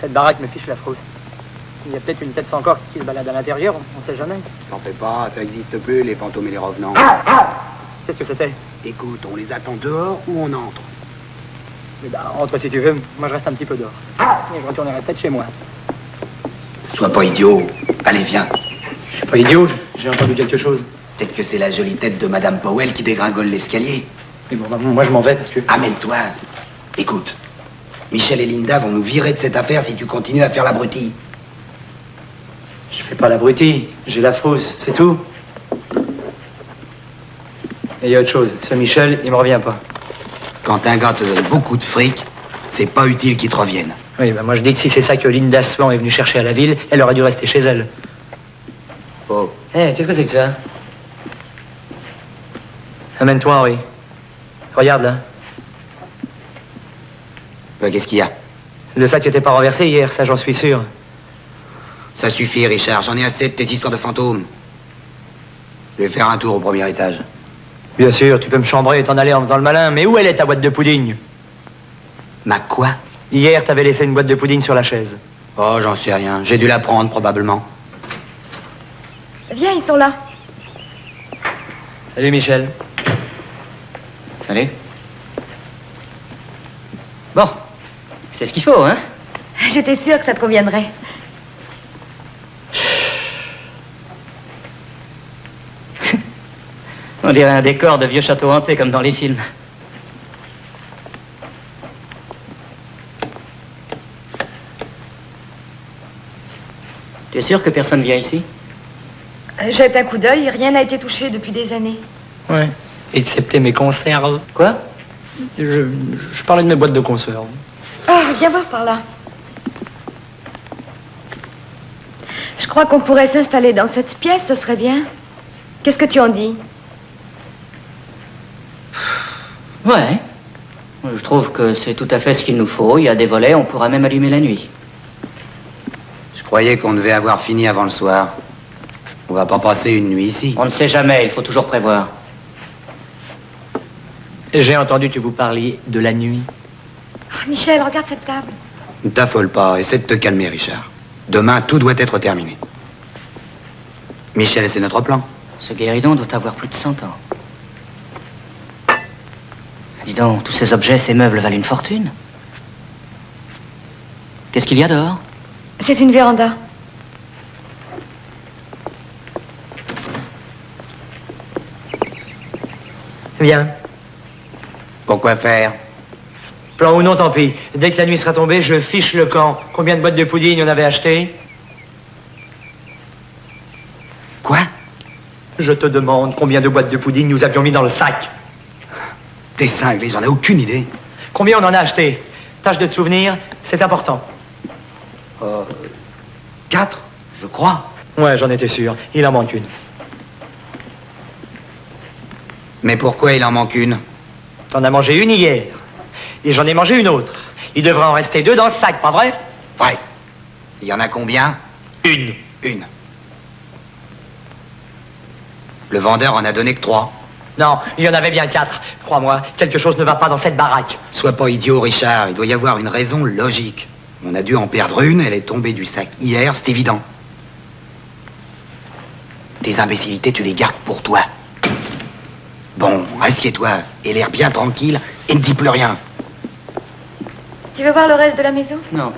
Cette baraque me fiche la frousse. Il y a peut-être une tête sans corps qui se balade à l'intérieur, on ne sait jamais. T'en fais pas, ça n'existe plus, les fantômes et les revenants. Qu'est-ce que c'était? Écoute, on les attend dehors ou on entre? Mais bah, entre si tu veux, moi je reste un petit peu dehors. Et je retournerai peut-être chez moi. Sois pas idiot. Allez, viens. Je suis pas idiot, j'ai entendu quelque chose. Peut-être que c'est la jolie tête de Madame Powell qui dégringole l'escalier. Mais bon, bah, moi je m'en vais parce que... Amène-toi. Écoute, Michel et Linda vont nous virer de cette affaire si tu continues à faire l'abruti. Je fais pas l'abruti, j'ai la frousse, c'est tout. Et il y a autre chose, ce Michel, il me revient pas. Quand un gars te donne beaucoup de fric, c'est pas utile qu'il te revienne. Oui, bah moi je dis que si c'est ça que Linda Swan est venue chercher à la ville, elle aurait dû rester chez elle. Oh. Hé, qu'est-ce que c'est que ça? Amène-toi, Henri. Regarde là. Qu'est-ce qu'il y a? Le sac n'était pas renversé hier, ça j'en suis sûr. Ça suffit, Richard. J'en ai assez de tes histoires de fantômes. Je vais faire un tour au premier étage. Bien sûr, tu peux me chambrer et t'en aller en faisant le malin, mais où elle est ta boîte de pudding? Ma quoi? Hier, t'avais laissé une boîte de pudding sur la chaise. Oh, j'en sais rien. J'ai dû la prendre, probablement. Viens, ils sont là. Salut, Michel. Salut. Bon, c'est ce qu'il faut, hein? J'étais sûre que ça te conviendrait. On dirait un décor de vieux château hanté comme dans les films. Tu es sûr que personne vient ici? Jette un coup d'œil, rien n'a été touché depuis des années. Ouais. Excepté mes conserves. Quoi? Je parlais de mes boîtes de conserve. Ah, viens voir par là. Je crois qu'on pourrait s'installer dans cette pièce, ce serait bien. Qu'est-ce que tu en dis? Ouais. Je trouve que c'est tout à fait ce qu'il nous faut. Il y a des volets, on pourra même allumer la nuit. Je croyais qu'on devait avoir fini avant le soir. On va pas passer une nuit ici. On ne sait jamais, il faut toujours prévoir. J'ai entendu que vous parliez de la nuit. Oh, Michel, regarde cette table. Ne t'affole pas, essaie de te calmer, Richard. Demain, tout doit être terminé. Michel, c'est notre plan. Ce guéridon doit avoir plus de 100 ans. Dis donc, tous ces objets, ces meubles valent une fortune. Qu'est-ce qu'il y a dehors? C'est une véranda. Viens. Pourquoi faire? Plan ou non, tant pis. Dès que la nuit sera tombée, je fiche le camp. Combien de boîtes de pudding on avait acheté? Quoi? Je te demande combien de boîtes de pudding nous avions mis dans le sac. T'es cinglé, j'en ai aucune idée. Combien on en a acheté? Tâche de te souvenir, c'est important. 4, je crois. Ouais, j'en étais sûr. Il en manque une. Mais pourquoi il en manque une? T'en as mangé une hier. Et j'en ai mangé une autre. Il devrait en rester 2 dans ce sac, pas vrai? Ouais. Il y en a combien? Une. Une. Le vendeur en a donné que 3. Non, il y en avait bien 4. Crois-moi, quelque chose ne va pas dans cette baraque. Sois pas idiot, Richard. Il doit y avoir une raison logique. On a dû en perdre une. Elle est tombée du sac hier, c'est évident. Tes imbécilités, tu les gardes pour toi. Bon, assieds-toi et l'air bien tranquille et ne dis plus rien. Tu veux voir le reste de la maison? Non.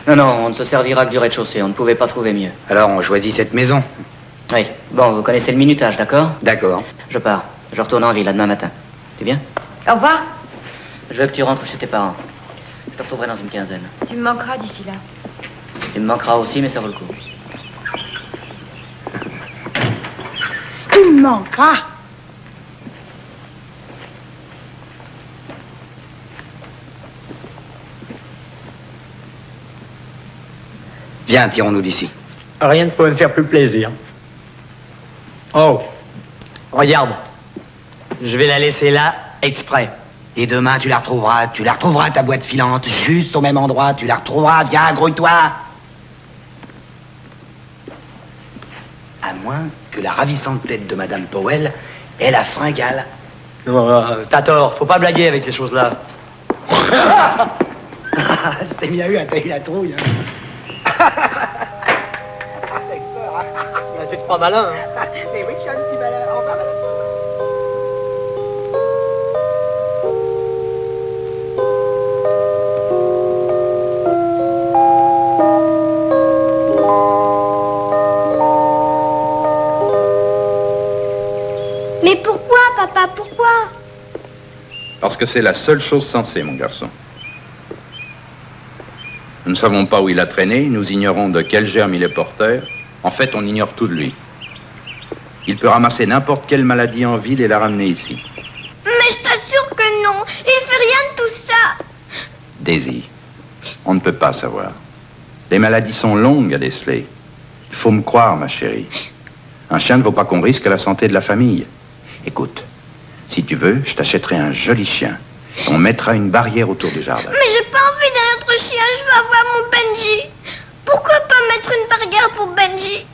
Non, on ne se servira que du rez-de-chaussée. On ne pouvait pas trouver mieux. Alors, on choisit cette maison. Oui. Bon, vous connaissez le minutage, d'accord? D'accord. Je pars. Je retourne en ville, à demain matin. Tu viens? Au revoir. Je veux que tu rentres chez tes parents. Je te retrouverai dans une quinzaine. Tu me manqueras d'ici là. Tu me manqueras aussi, mais ça vaut le coup. Tu me manqueras. Viens, tirons-nous d'ici. Rien ne peut me faire plus plaisir. Oh, regarde. Je vais la laisser là, exprès. Et demain, tu la retrouveras. Tu la retrouveras, ta boîte filante, juste au même endroit. Tu la retrouveras. Viens, grouille-toi. À moins que la ravissante tête de Madame Powell ait la fringale. T'as tort, faut pas blaguer avec ces choses-là. Je t'ai bien eu, t'as eu la trouille. Tu te crois malin, hein? Mais oui, je suis un petit malin. Au revoir, Madame. Mais pourquoi, papa, pourquoi? Parce que c'est la seule chose sensée, mon garçon. Nous ne savons pas où il a traîné, nous ignorons de quel germe il est porteur. En fait, on ignore tout de lui. Il peut ramasser n'importe quelle maladie en ville et la ramener ici. Mais je t'assure que non, il fait rien de tout ça. Daisy, on ne peut pas savoir. Les maladies sont longues à déceler. Il faut me croire, ma chérie. Un chien ne vaut pas qu'on risque la santé de la famille. Écoute, si tu veux, je t'achèterai un joli chien. On mettra une barrière autour du jardin. Mais j'ai pas envie d'un autre chien, je veux avoir mon Benji. Pourquoi pas mettre une barrière pour Benji?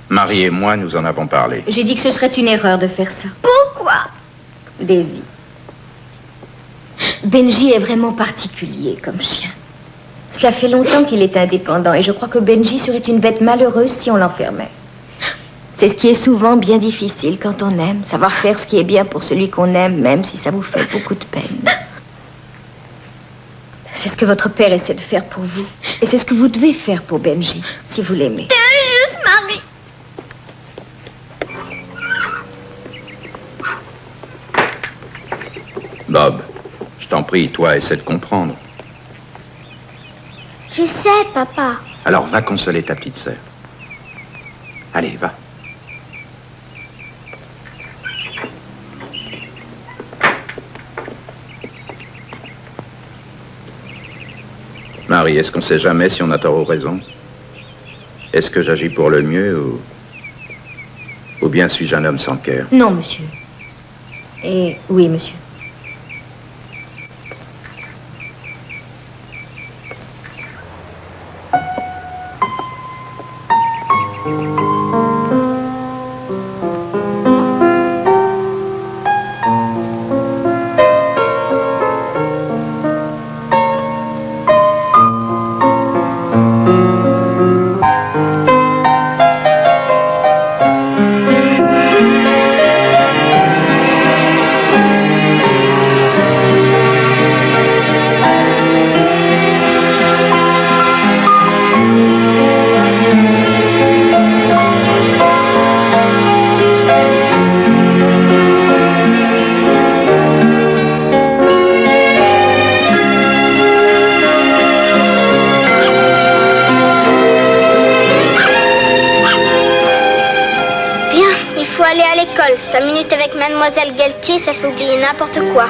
Marie et moi, nous en avons parlé. J'ai dit que ce serait une erreur de faire ça. Pourquoi? Daisy. Benji est vraiment particulier comme chien. Cela fait longtemps qu'il est indépendant et je crois que Benji serait une bête malheureuse si on l'enfermait. C'est ce qui est souvent bien difficile quand on aime, savoir faire ce qui est bien pour celui qu'on aime, même si ça vous fait beaucoup de peine. C'est ce que votre père essaie de faire pour vous. Et c'est ce que vous devez faire pour Benji, si vous l'aimez. T'es injuste, Marie. Bob, je t'en prie, toi, essaie de comprendre. Je sais, papa. Alors va consoler ta petite sœur. Allez, va. Marie, est-ce qu'on sait jamais si on a tort ou raison? Est-ce que j'agis pour le mieux ou bien suis-je un homme sans cœur? Non, monsieur. Et oui, monsieur. Faut aller à l'école. 5 minutes avec Mademoiselle Galtier, ça fait oublier n'importe quoi.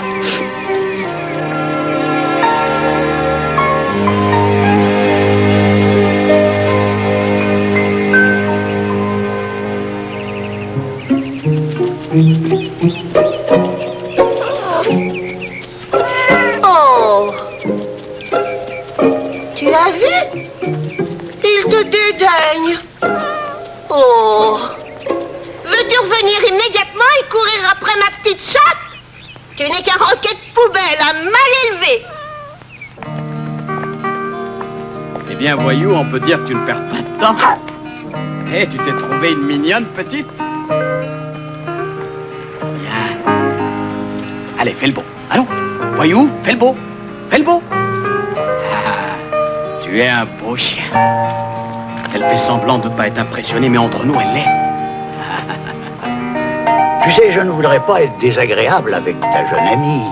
Oh! Tu as vu? Il te dédaigne. Oh, Oh. Veux-tu revenir immédiatement et courir après ma petite chatte? Tu n'es qu'un roquet de poubelle, à mal élevé. Eh bien, voyou, on peut dire que tu ne perds pas de temps. Eh, tu t'es trouvé une mignonne petite. Bien. Allez, fais le beau. Allons, voyou, fais le beau. Fais le beau. Ah, tu es un beau chien. Elle fait semblant de ne pas être impressionnée, mais entre nous, elle l'est. Tu sais, je ne voudrais pas être désagréable avec ta jeune amie.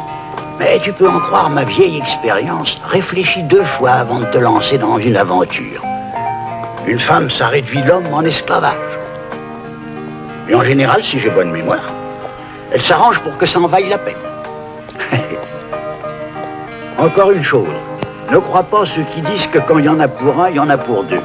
Mais tu peux en croire ma vieille expérience. Réfléchis 2 fois avant de te lancer dans une aventure. Une femme, ça réduit l'homme en esclavage. Et en général, si j'ai bonne mémoire, elle s'arrange pour que ça en vaille la peine. Encore une chose, ne crois pas ceux qui disent que quand il y en a pour un, il y en a pour 2.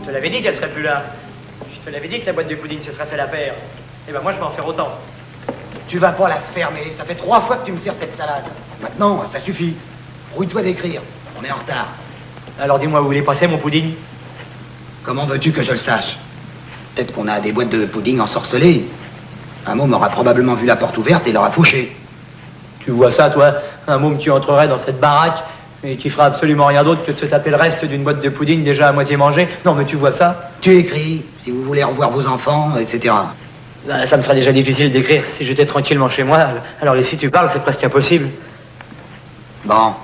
Je t'avais dit qu'elle serait plus là. Je te l'avais dit que la boîte de pudding se serait fait la paire. Eh ben moi, je vais en faire autant. Tu vas pas la fermer, ça fait 3 fois que tu me sers cette salade. Maintenant, ça suffit. Brouille-toi d'écrire, on est en retard. Alors dis-moi où il est passé, mon pudding? Comment veux-tu que je le sache? Peut-être qu'on a des boîtes de pudding ensorcelées. Un môme aura probablement vu la porte ouverte et l'aura fauché. Tu vois ça, toi? Un môme qui entrerait dans cette baraque et qui fera absolument rien d'autre que de se taper le reste d'une boîte de pudding déjà à moitié mangée. Non, mais tu vois ça? Tu écris, si vous voulez revoir vos enfants, etc. Là, ça me serait déjà difficile d'écrire si j'étais tranquillement chez moi. Alors ici, tu parles, c'est presque impossible. Bon.